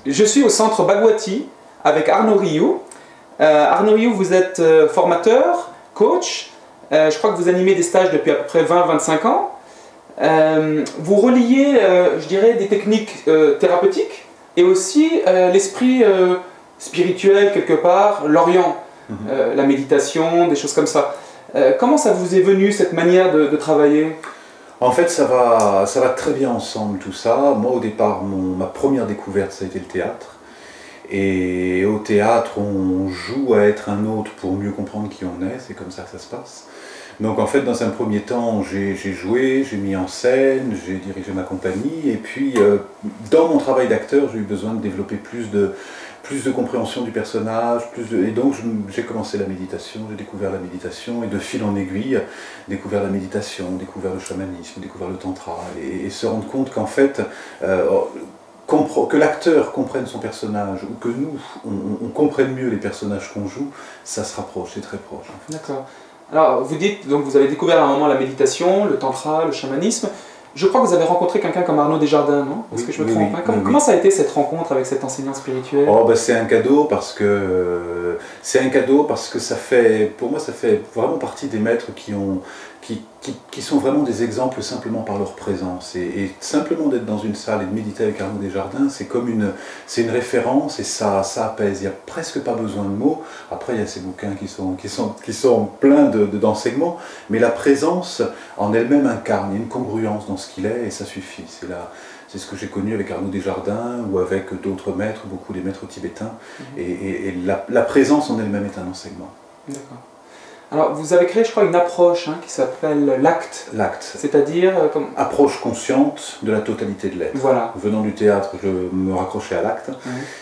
Je suis au centre Bhagwati avec Arnaud Rioux. Arnaud Rioux, vous êtes formateur, coach. Je crois que vous animez des stages depuis à peu près 20-25 ans. Vous reliez, je dirais, des techniques thérapeutiques et aussi l'esprit spirituel quelque part, l'Orient, la méditation, des choses comme ça. Comment ça vous est venu cette manière de travailler ? En fait, ça va très bien ensemble tout ça. Moi, au départ, ma première découverte, ça a été le théâtre. Et au théâtre, on joue à être un autre pour mieux comprendre qui on est. C'est comme ça que ça se passe. Donc en fait, dans un premier temps, j'ai joué, j'ai mis en scène, j'ai dirigé ma compagnie. Et puis, dans mon travail d'acteur, j'ai eu besoin de développer plus de compréhension du personnage, et donc j'ai commencé la méditation, j'ai découvert la méditation, et de fil en aiguille, découvert la méditation, découvert le chamanisme, découvert le tantra, et se rendre compte qu'en fait, que l'acteur comprenne son personnage, ou que nous, on comprenne mieux les personnages qu'on joue, ça se rapproche, c'est très proche. En fait. D'accord. Alors, vous dites, donc vous avez découvert à un moment la méditation, le tantra, le chamanisme. Je crois que vous avez rencontré quelqu'un comme Arnaud Desjardins, non? Est-ce que je me trompe? Comment ça a été cette rencontre avec cet enseignant spirituel? Oh, ben c'est un cadeau parce que ça fait, pour moi, ça fait vraiment partie des maîtres qui sont vraiment des exemples simplement par leur présence. Et simplement d'être dans une salle et de méditer avec Arnaud Desjardins, c'est une référence et ça apaise. Il n'y a presque pas besoin de mots. Après, il y a ces bouquins qui sont pleins d'enseignements, mais la présence en elle-même incarne. Il y a une congruence dans ce qu'il est et ça suffit. C'est ce que j'ai connu avec Arnaud Desjardins ou avec d'autres maîtres, beaucoup des maîtres tibétains. Et la présence en elle-même est un enseignement. D'accord. Alors, vous avez créé, je crois, une approche qui s'appelle l'acte. L'acte. C'est-à-dire approche consciente de la totalité de l'être. Voilà. Venant du théâtre, je me raccrochais à l'acte.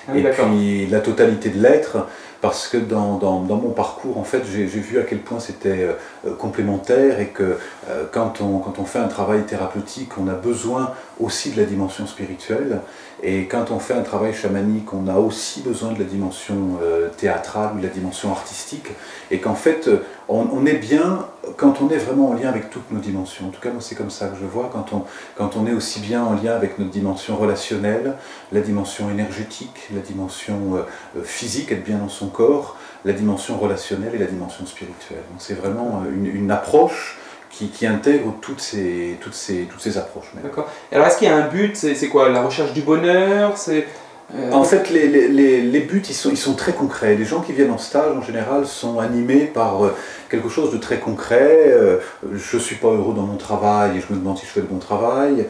Oui, et puis la totalité de l'être, parce que dans mon parcours, en fait, j'ai vu à quel point c'était complémentaire et que quand on fait un travail thérapeutique, on a besoin aussi de la dimension spirituelle. Et quand on fait un travail chamanique, on a aussi besoin de la dimension théâtrale ou de la dimension artistique. Et qu'en fait, on est bien quand on est vraiment en lien avec toutes nos dimensions. En tout cas, moi, c'est comme ça que je vois. Quand on est aussi bien en lien avec notre dimension relationnelle, la dimension énergétique, la dimension physique, être bien dans son corps, la dimension relationnelle et la dimension spirituelle. Donc c'est vraiment une approche qui intègre toutes ces approches. D'accord. Alors est-ce qu'il y a un but? C'est quoi? La recherche du bonheur? En fait, les buts, ils sont très concrets. Les gens qui viennent en stage, en général, sont animés par quelque chose de très concret. Je ne suis pas heureux dans mon travail et je me demande si je fais le bon travail.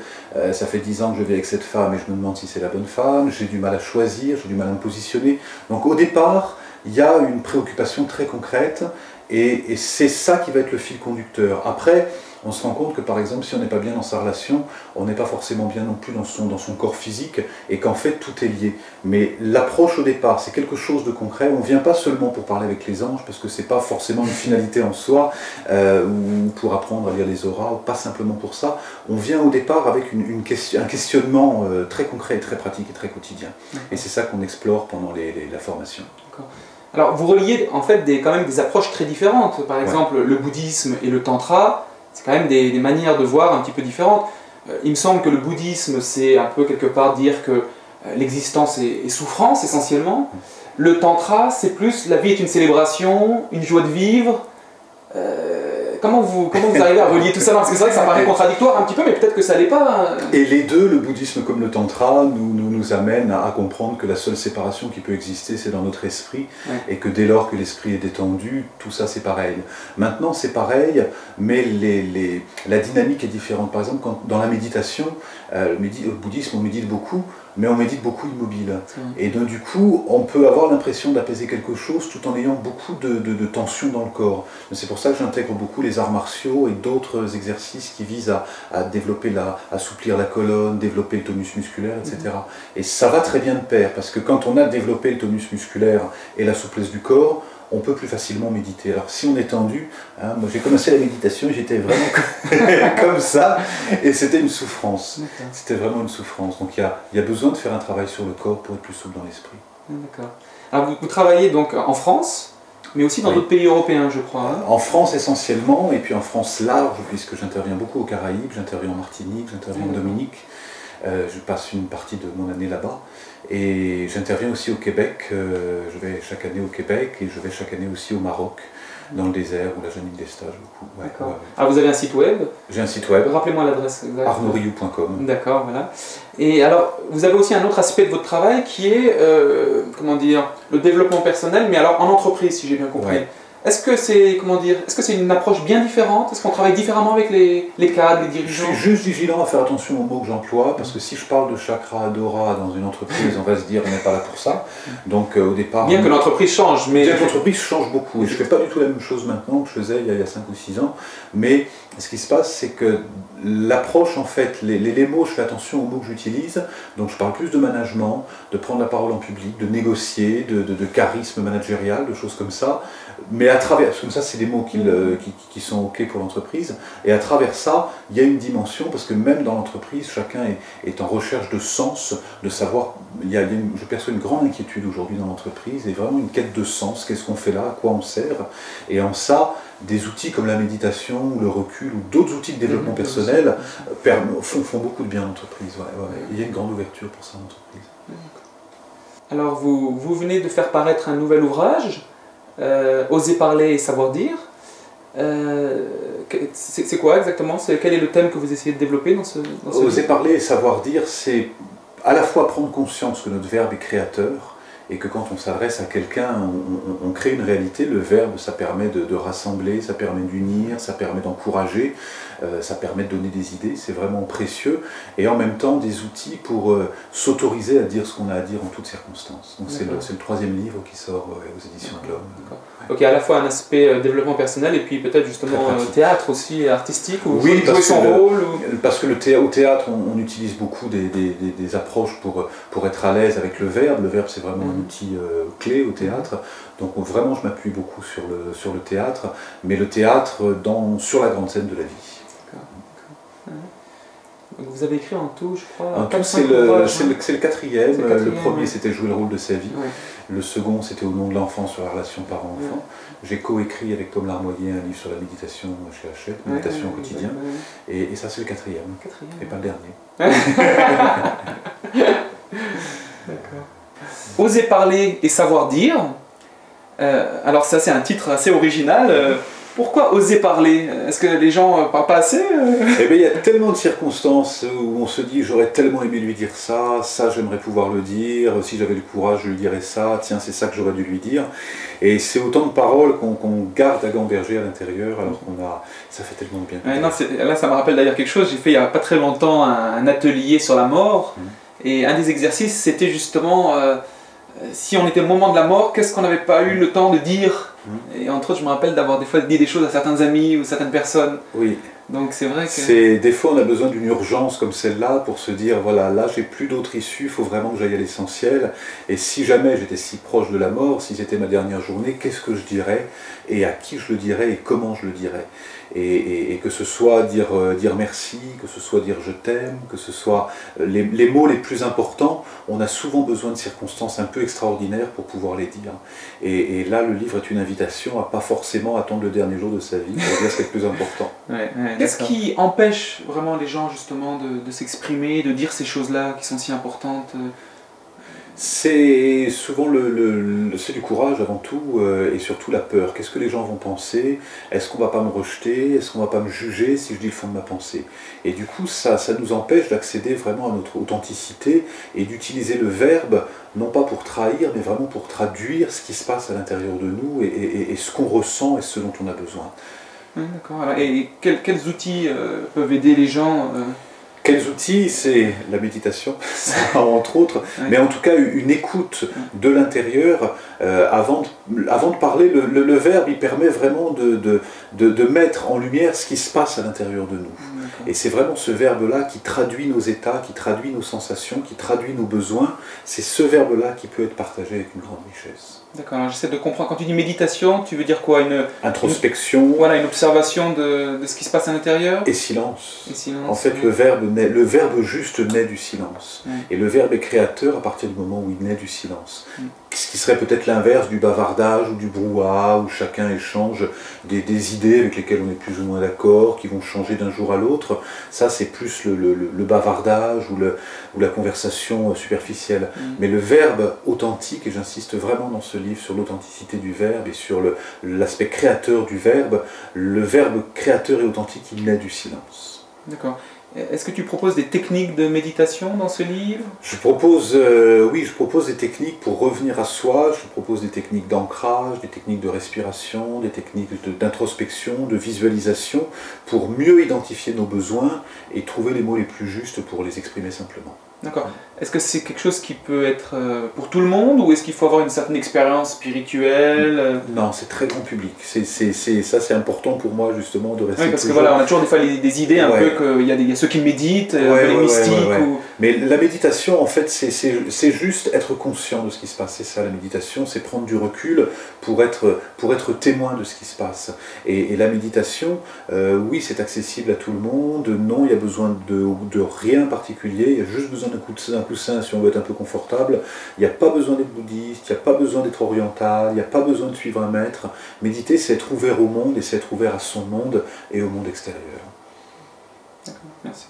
Ça fait 10 ans que je vis avec cette femme et je me demande si c'est la bonne femme. J'ai du mal à choisir, j'ai du mal à me positionner. Donc au départ, il y a une préoccupation très concrète et c'est ça qui va être le fil conducteur. Après, on se rend compte que par exemple, si on n'est pas bien dans sa relation, on n'est pas forcément bien non plus dans son corps physique et qu'en fait tout est lié. Mais l'approche au départ, c'est quelque chose de concret. On ne vient pas seulement pour parler avec les anges, parce que ce n'est pas forcément une finalité en soi, ou pour apprendre à lire les auras, pas simplement pour ça. On vient au départ avec un questionnement très concret et très pratique et très quotidien. Et c'est ça qu'on explore pendant la formation. Alors vous reliez en fait quand même des approches très différentes. Par exemple, le bouddhisme et le tantra, c'est quand même des manières de voir un petit peu différentes. Il me semble que le bouddhisme, c'est un peu quelque part dire que l'existence est souffrance essentiellement. Le tantra, c'est plus la vie est une célébration, une joie de vivre. Comment vous arrivez à relier tout ça? Parce que c'est vrai que ça paraît contradictoire un petit peu, mais peut-être que ça l'est pas. Et les deux, le bouddhisme comme le tantra, nous amènent à comprendre que la seule séparation qui peut exister, c'est dans notre esprit, et que dès lors que l'esprit est détendu, tout ça c'est pareil. Maintenant c'est pareil, mais la dynamique est différente. Par exemple, dans la méditation, au bouddhisme on médite beaucoup, mais on médite beaucoup immobile. Et donc du coup, on peut avoir l'impression d'apaiser quelque chose tout en ayant beaucoup de tension dans le corps. C'est pour ça que j'intègre beaucoup les arts martiaux et d'autres exercices qui visent à développer assouplir la colonne, développer le tonus musculaire, etc. Et ça va très bien de pair, parce que quand on a développé le tonus musculaire et la souplesse du corps, on peut plus facilement méditer. Alors si on est tendu, moi j'ai commencé la méditation, j'étais vraiment comme ça, et c'était une souffrance. C'était vraiment une souffrance. Donc il y a besoin de faire un travail sur le corps pour être plus souple dans l'esprit. D'accord. Alors vous travaillez donc en France, mais aussi dans d'autres pays européens, je crois. En France essentiellement, et puis en France large, puisque j'interviens beaucoup aux Caraïbes, j'interviens en Martinique, j'interviens en Dominique. Je passe une partie de mon année là-bas. Et j'interviens aussi au Québec. Je vais chaque année au Québec et je vais chaque année aussi au Maroc, dans le désert, où là j'anime des stages beaucoup. Ouais, D'accord. ouais. Alors vous avez un site web? J'ai un site web. Rappelez-moi l'adresse exacte. arnaudriou.com. D'accord, voilà. Et alors, vous avez aussi un autre aspect de votre travail qui est, comment dire, le développement personnel, mais alors en entreprise, si j'ai bien compris. Ouais. Est-ce que c'est, comment dire, est-ce que c'est une approche bien différente? Est-ce qu'on travaille différemment avec les cadres, les dirigeants? Je suis juste vigilant à faire attention aux mots que j'emploie, parce que si je parle de chakra, d'aura dans une entreprise, on va se dire on n'est pas là pour ça. Donc au départ... Bien que l'entreprise change, mais... Bien que l'entreprise change beaucoup, et je ne fais pas du tout la même chose maintenant que je faisais il y a 5 ou 6 ans, mais ce qui se passe, c'est que l'approche, en fait, les mots, je fais attention aux mots que j'utilise, donc je parle plus de management, de prendre la parole en public, de négocier, de charisme managérial, de choses comme ça, mais à travers, parce que ça c'est des mots qui sont ok pour l'entreprise, et à travers ça, il y a une dimension, parce que même dans l'entreprise, chacun est en recherche de sens, de savoir, je perçois une grande inquiétude aujourd'hui dans l'entreprise, et vraiment une quête de sens, qu'est-ce qu'on fait là, à quoi on sert, et en ça, des outils comme la méditation, ou le recul, ou d'autres outils de développement personnel font beaucoup de bien à l'entreprise. Ouais, ouais. Il y a une grande ouverture pour ça en entreprise. Alors vous venez de faire paraître un nouvel ouvrage, Oser parler et savoir dire. C'est quoi exactement? Quel est le thème que vous essayez de développer dans ce Oser parler et savoir dire, c'est à la fois prendre conscience que notre verbe est créateur, et que quand on s'adresse à quelqu'un, on crée une réalité. Le verbe, ça permet de rassembler, ça permet d'unir, ça permet d'encourager, ça permet de donner des idées, c'est vraiment précieux. Et en même temps, des outils pour s'autoriser à dire ce qu'on a à dire en toutes circonstances. Donc c'est le troisième livre qui sort aux éditions de l'Homme. Donc il y a à la fois un aspect développement personnel et puis peut-être justement théâtre aussi, artistique, ou oui, jouer son rôle parce que au théâtre, on utilise beaucoup des approches pour être à l'aise avec le verbe. Le verbe, c'est vraiment un outil clé au théâtre. Donc vraiment, je m'appuie beaucoup sur le théâtre, mais le théâtre sur la grande scène de la vie. Donc vous avez écrit en tout, je crois... En tout, c'est le quatrième. Le premier, c'était Jouer le rôle de sa vie. Ouais. Le second, c'était Au nom de l'enfant, sur la relation parent-enfant. Ouais. J'ai coécrit avec Tom Larmoyer un livre sur la méditation chez Hachette, méditation au quotidien. Et ça, c'est le quatrième. Et pas le dernier. D'accord. Oser parler et savoir dire. Alors ça, c'est un titre assez original. Pourquoi oser parler? Est-ce que les gens ne parlent pas assez? Eh bien, il y a tellement de circonstances où on se dit j'aurais tellement aimé lui dire ça, j'aimerais pouvoir le dire, si j'avais le courage je lui dirais ça, tiens c'est ça que j'aurais dû lui dire. Et c'est autant de paroles qu'on garde à gamberger à l'intérieur alors ça fait tellement de bien. Non, là ça me rappelle d'ailleurs quelque chose, j'ai fait il n'y a pas très longtemps un atelier sur la mort, et un des exercices c'était justement si on était au moment de la mort, qu'est-ce qu'on n'avait pas eu le temps de dire? Et entre autres, je me rappelle d'avoir des fois dit des choses à certains amis ou certaines personnes. Oui. Donc c'est vrai que... Des fois, on a besoin d'une urgence comme celle-là pour se dire, voilà, là, j'ai plus d'autre issue, il faut vraiment que j'aille à l'essentiel. Et si jamais j'étais si proche de la mort, si c'était ma dernière journée, qu'est-ce que je dirais? Et à qui je le dirais? Et comment je le dirais? Et que ce soit dire merci, que ce soit dire je t'aime, que ce soit les mots les plus importants, on a souvent besoin de circonstances un peu extraordinaires pour pouvoir les dire. Et là, le livre est une invitation à pas forcément attendre le dernier jour de sa vie pour dire ce qui est le plus important. Qu'est-ce qui empêche vraiment les gens justement de s'exprimer, de dire ces choses-là qui sont si importantes? C'est souvent c'est du courage avant tout, et surtout la peur. Qu'est-ce que les gens vont penser? Est-ce qu'on va pas me rejeter? Est-ce qu'on va pas me juger si je dis le fond de ma pensée? Et du coup, ça nous empêche d'accéder vraiment à notre authenticité et d'utiliser le verbe, non pas pour trahir, mais vraiment pour traduire ce qui se passe à l'intérieur de nous et ce qu'on ressent et ce dont on a besoin. D'accord. Et quels outils peuvent aider les gens Quels outils? C'est la méditation, entre autres, mais en tout cas une écoute de l'intérieur avant de parler. Le verbe, il permet vraiment de mettre en lumière ce qui se passe à l'intérieur de nous. Et c'est vraiment ce verbe-là qui traduit nos états, qui traduit nos sensations, qui traduit nos besoins. C'est ce verbe-là qui peut être partagé avec une grande richesse. D'accord, alors j'essaie de comprendre. Quand tu dis méditation, tu veux dire quoi? Introspection. Voilà, une observation de ce qui se passe à l'intérieur. Et silence. Et silence. En fait, oui. le verbe juste naît du silence. Oui. Et le verbe est créateur à partir du moment où il naît du silence. Oui. Ce qui serait peut-être l'inverse du bavardage ou du brouhaha, où chacun échange des idées avec lesquelles on est plus ou moins d'accord, qui vont changer d'un jour à l'autre. Ça, c'est plus le bavardage ou la conversation superficielle. Mais le verbe authentique, et j'insiste vraiment dans ce livre sur l'authenticité du verbe et sur l'aspect créateur du verbe, le verbe créateur et authentique, il naît du silence. D'accord. Est-ce que tu proposes des techniques de méditation dans ce livre? Je propose des techniques pour revenir à soi, je propose des techniques d'ancrage, des techniques de respiration, des techniques d'introspection, de visualisation, pour mieux identifier nos besoins et trouver les mots les plus justes pour les exprimer simplement. D'accord. Est-ce que c'est quelque chose qui peut être pour tout le monde, ou est-ce qu'il faut avoir une certaine expérience spirituelle? Non, c'est très grand public. Ça, c'est important pour moi justement de rester. Oui, parce que voilà, on a toujours des fois des idées un peu qu'il y a ceux qui méditent, les mystiques. Ou... Mais la méditation, en fait, c'est juste être conscient de ce qui se passe. C'est ça la méditation, c'est prendre du recul pour être témoin de ce qui se passe. Et la méditation, oui, c'est accessible à tout le monde. Non, il y a besoin de rien particulier. Il y a juste besoin d'un coussin si on veut être un peu confortable. Il n'y a pas besoin d'être bouddhiste, il n'y a pas besoin d'être oriental, il n'y a pas besoin de suivre un maître. Méditer, c'est être ouvert au monde et c'est être ouvert à son monde et au monde extérieur. D'accord, merci.